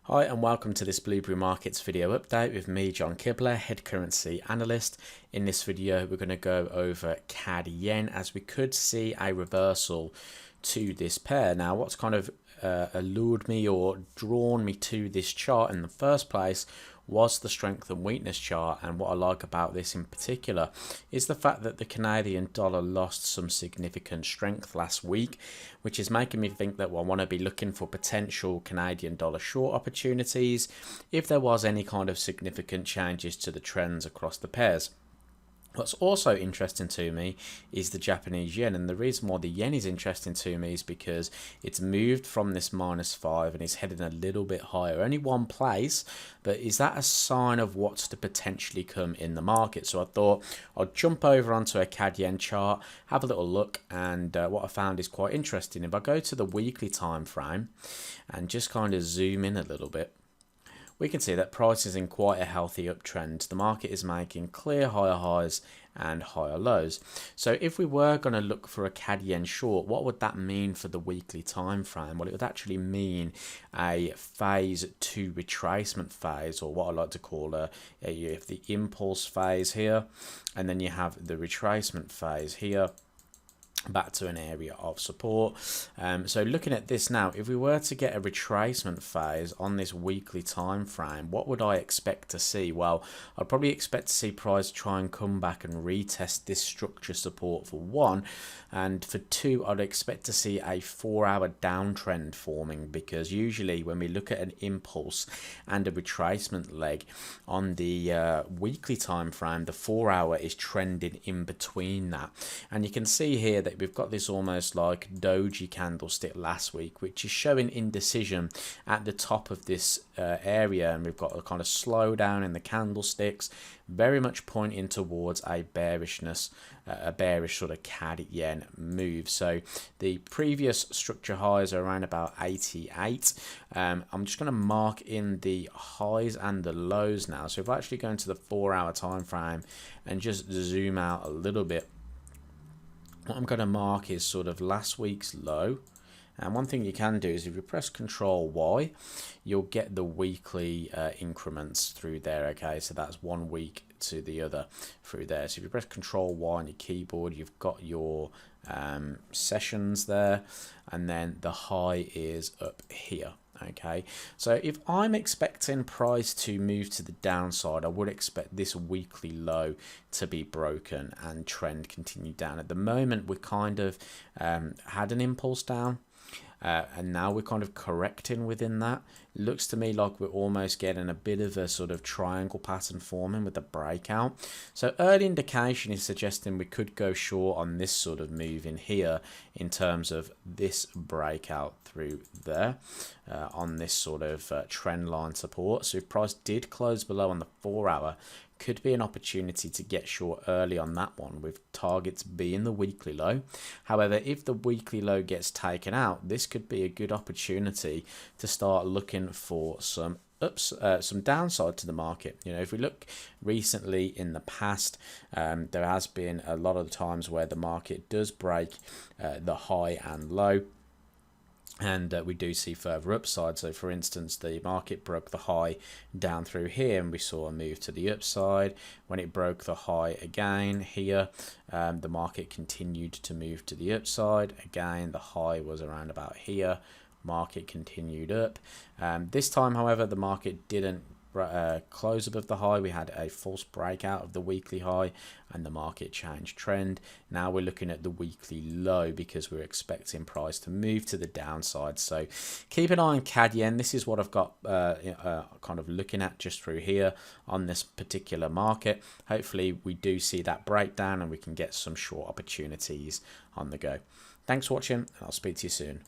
Hi and welcome to this Blueberry Markets video update with me, John Kibler, head currency analyst. In this video we're going to go over CAD yen, as we could see a reversal to this pair. Now what's kind of allured me or drawn me to this chart in the first place was the strength and weakness chart, and what I like about this in particular is the fact that the Canadian dollar lost some significant strength last week, which is making me think that I want to be looking for potential Canadian dollar short opportunities if there was any kind of significant changes to the trends across the pairs. What's also interesting to me is the Japanese yen, and the reason why the yen is interesting to me is because it's moved from this -5 and is heading a little bit higher, only one place, but is that a sign of what's to potentially come in the market? So I thought I'll jump over onto a CAD yen chart, have a little look, and what I found is quite interesting. If I go to the weekly time frame and just kind of zoom in a little bit, we can see that price is in quite a healthy uptrend. The market is making clear higher highs and higher lows. So if we were going to look for a CAD yen short, what would that mean for the weekly time frame? Well, it would actually mean a phase 2 retracement phase, or what I like to call you have the impulse phase here, and then you have the retracement phase here, back to an area of support. So looking at this now, if we were to get a retracement phase on this weekly time frame, what would I expect to see? Well, I'd probably expect to see price try and come back and retest this structure support for one, and for two, I'd expect to see a 4-hour downtrend forming, because usually when we look at an impulse and a retracement leg on the weekly time frame, the 4-hour is trending in between that, and you can see here that we've got this almost like doji candlestick last week, which is showing indecision at the top of this area, and we've got a kind of slowdown in the candlesticks, very much pointing towards a bearishness, a bearish sort of CAD yen move. So the previous structure highs are around about 88. I'm just going to mark in the highs and the lows now. So if I actually go into the 4-hour time frame and just zoom out a little bit, what I'm going to mark is sort of last week's low. And one thing you can do is if you press Control Y, you'll get the weekly increments through there. Okay, so that's 1 week to the other through there. So if you press Control Y on your keyboard, you've got your sessions there, and then the high is up here. Okay, so if I'm expecting price to move to the downside, I would expect this weekly low to be broken and trend continue down. At the moment, we kind of had an impulse down, and now we're kind of correcting within that. It looks to me like we're almost getting a bit of a sort of triangle pattern forming with the breakout. So early indication is suggesting we could go short on this sort of move in here in terms of this breakout through there on this sort of trend line support. So if price did close below on the 4-hour, could be an opportunity to get short early on that one, with targets being the weekly low. However, if the weekly low gets taken out, this could be a good opportunity to start looking for some some downside to the market. You know, if we look recently in the past, there has been a lot of times where the market does break the high and low, and we do see further upside. So for instance, the market broke the high down through here and we saw a move to the upside. When it broke the high again here, the market continued to move to the upside. Again, the high was around about here, market continued up. This time, however, the market didn't close above the high. We had a false breakout of the weekly high and the market changed trend. Now we're looking at the weekly low because we're expecting price to move to the downside. So keep an eye on CAD yen. This is what I've got kind of looking at just through here on this particular market. Hopefully we do see that breakdown and we can get some short opportunities on the go. Thanks for watching, and I'll speak to you soon.